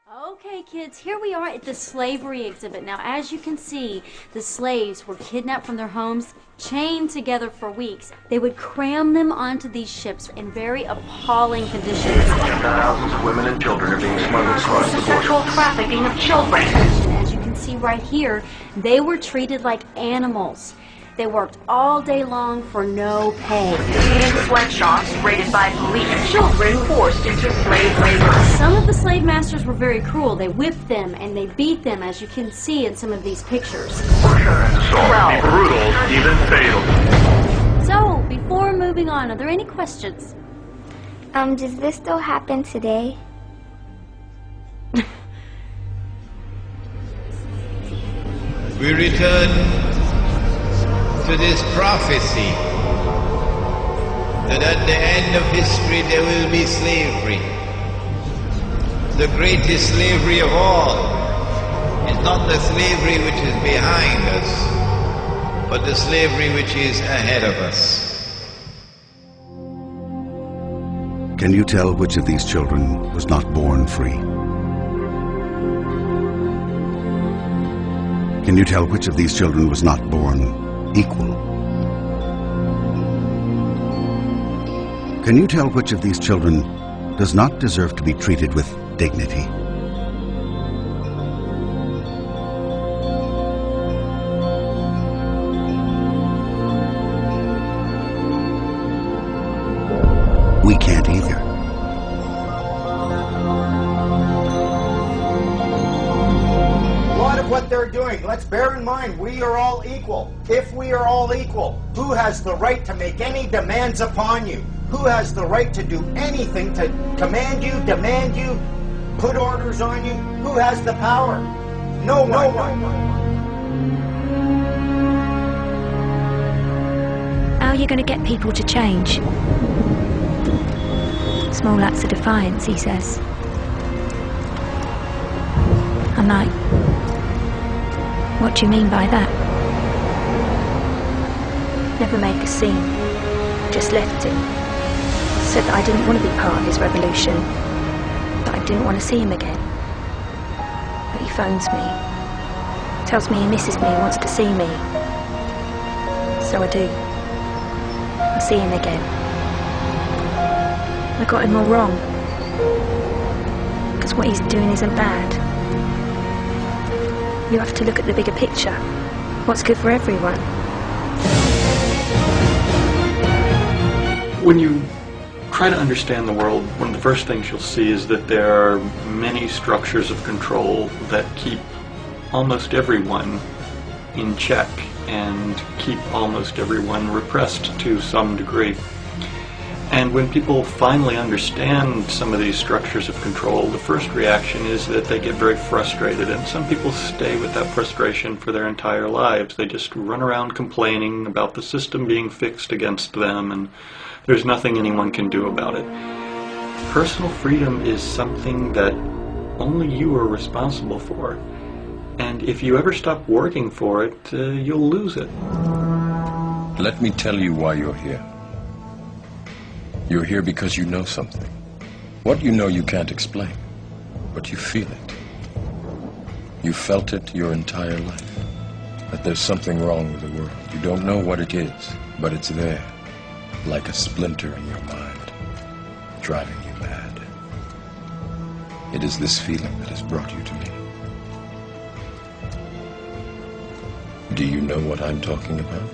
Okay, kids, here we are at the slavery exhibit. Now, as you can see, the slaves were kidnapped from their homes, chained together for weeks. They would cram them onto these ships in very appalling conditions. Thousands of women and children are being smuggled across the border. Sexual trafficking of children. As you can see right here, they were treated like animals. They worked all day long for no pay. In sweatshops raided by police. Children forced into slave labor. Some of the slave masters were very cruel. They whipped them and they beat them, as you can see in some of these pictures. Torture and assault can be brutal, even fatal. So, before moving on, are there any questions? Does this still happen today? We return to this prophecy that at the end of history there will be slavery. The greatest slavery of all is not the slavery which is behind us, but the slavery which is ahead of us. Can you tell which of these children was not born free? Can you tell which of these children was not born equal? Can you tell which of these children does not deserve to be treated with dignity? We can't either. What they're doing. Let's bear in mind, we are all equal. If we are all equal, who has the right to make any demands upon you? Who has the right to do anything to command you, demand you, put orders on you? Who has the power? No one. How are you going to get people to change? Small acts of defiance, he says. I'm like, what do you mean by that? Never make a scene, just left him. Said that I didn't want to be part of his revolution, that I didn't want to see him again. But he phones me, tells me he misses me, wants to see me. So I do. I see him again. I got him all wrong, because what he's doing isn't bad. You have to look at the bigger picture. What's good for everyone. When you try to understand the world, one of the first things you'll see is that there are many structures of control that keep almost everyone in check and keep almost everyone repressed to some degree. And when people finally understand some of these structures of control, the first reaction is that they get very frustrated, and some people stay with that frustration for their entire lives. They just run around complaining about the system being fixed against them, and there's nothing anyone can do about it. Personal freedom is something that only you are responsible for, and if you ever stop working for it, you'll lose it. Let me tell you why you're here. You're here because you know something. What you know you can't explain, but you feel it. You felt it your entire life, that there's something wrong with the world. You don't know what it is, but it's there, like a splinter in your mind, driving you mad. It is this feeling that has brought you to me. Do you know what I'm talking about?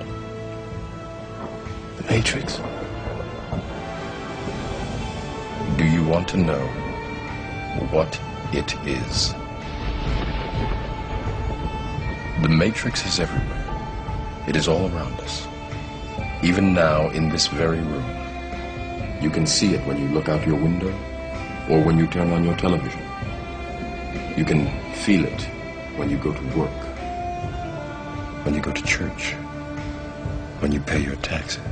The Matrix. Do you want to know what it is? The Matrix is everywhere. It is all around us. Even now, in this very room. You can see it when you look out your window or when you turn on your television. You can feel it when you go to work, when you go to church, when you pay your taxes.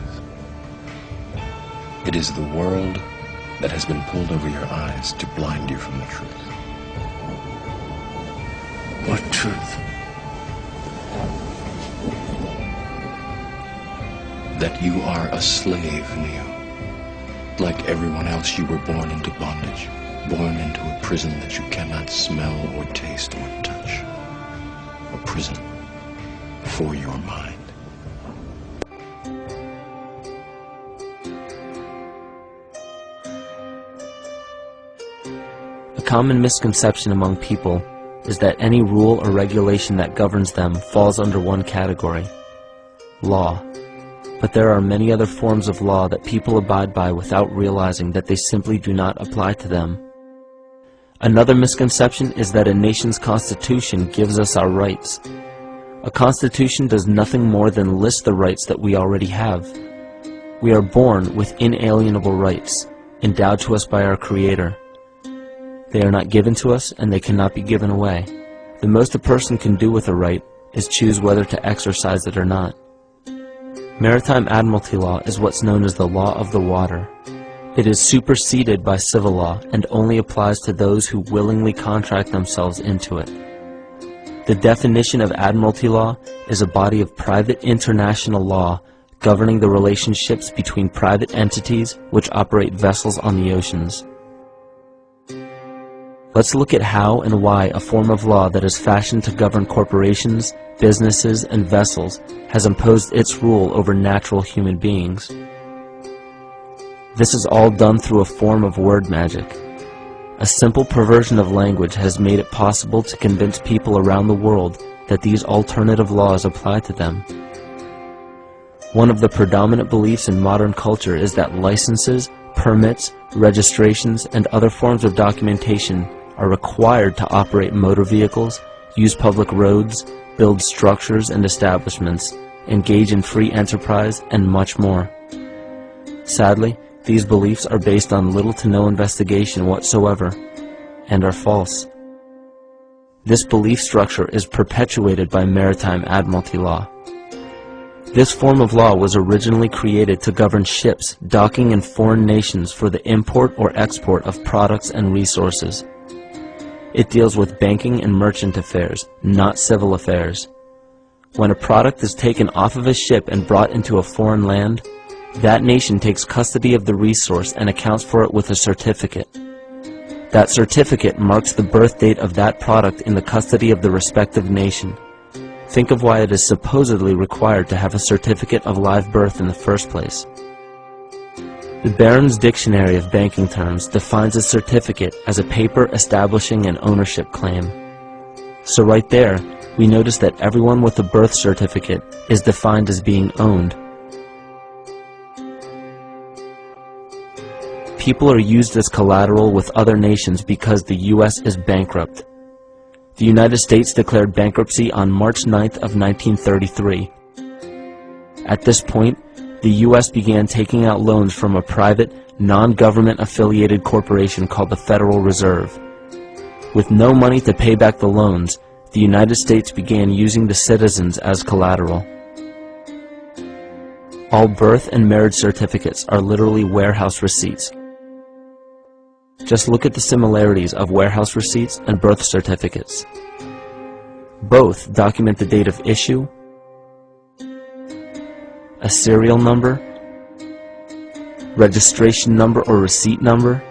It is the world that has been pulled over your eyes to blind you from the truth. What truth? That you are a slave, Neo. Like everyone else, you were born into bondage. born into a prison that you cannot smell or taste or touch. A prison for your mind. A common misconception among people is that any rule or regulation that governs them falls under one category: law. But there are many other forms of law that people abide by without realizing that they simply do not apply to them. Another misconception is that a nation's constitution gives us our rights. A constitution does nothing more than list the rights that we already have. We are born with inalienable rights, endowed to us by our Creator. They are not given to us, and they cannot be given away. The most a person can do with a right is choose whether to exercise it or not. Maritime admiralty law is what's known as the law of the water. It is superseded by civil law and only applies to those who willingly contract themselves into it. The definition of admiralty law is a body of private international law governing the relationships between private entities which operate vessels on the oceans. Let's look at how and why a form of law that is fashioned to govern corporations, businesses, and vessels has imposed its rule over natural human beings. This is all done through a form of word magic. A simple perversion of language has made it possible to convince people around the world that these alternative laws apply to them. One of the predominant beliefs in modern culture is that licenses, permits, registrations, and other forms of documentation are required to operate motor vehicles, use public roads, build structures and establishments, engage in free enterprise, and much more. Sadly, these beliefs are based on little to no investigation whatsoever, and are false. This belief structure is perpetuated by maritime admiralty law. This form of law was originally created to govern ships docking in foreign nations for the import or export of products and resources. It deals with banking and merchant affairs, not civil affairs. When a product is taken off of a ship and brought into a foreign land, that nation takes custody of the resource and accounts for it with a certificate. That certificate marks the birth date of that product in the custody of the respective nation. Think of why it is supposedly required to have a certificate of live birth in the first place. The Barron's Dictionary of Banking Terms defines a certificate as a paper establishing an ownership claim. So right there, we notice that everyone with a birth certificate is defined as being owned. People are used as collateral with other nations because the U.S. is bankrupt. The United States declared bankruptcy on March 9th of 1933. At this point, the U.S. began taking out loans from a private, non-government affiliated corporation called the Federal Reserve. With no money to pay back the loans, the United States began using the citizens as collateral. All birth and marriage certificates are literally warehouse receipts. Just look at the similarities of warehouse receipts and birth certificates. Both document the date of issue, a serial number, registration number or receipt number,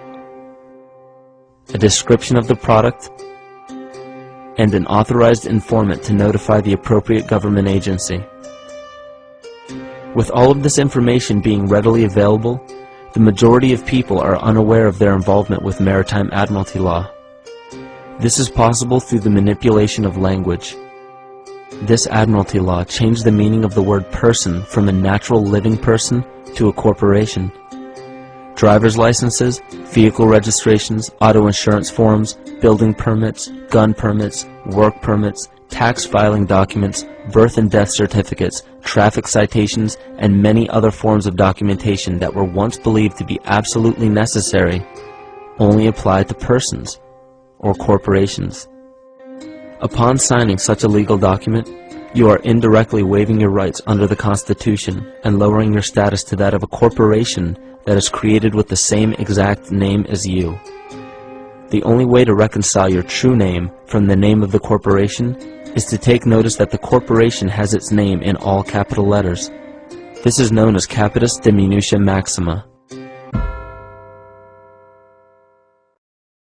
a description of the product, and an authorized informant to notify the appropriate government agency. With all of this information being readily available, the majority of people are unaware of their involvement with maritime admiralty law. This is possible through the manipulation of language. This admiralty law changed the meaning of the word person from a natural living person to a corporation. Driver's licenses, vehicle registrations, auto insurance forms, building permits, gun permits, work permits, tax filing documents, birth and death certificates, traffic citations, and many other forms of documentation that were once believed to be absolutely necessary only apply to persons or corporations. Upon signing such a legal document, you are indirectly waiving your rights under the Constitution and lowering your status to that of a corporation that is created with the same exact name as you. The only way to reconcile your true name from the name of the corporation is to take notice that the corporation has its name in all capital letters. This is known as capitis diminutia maxima.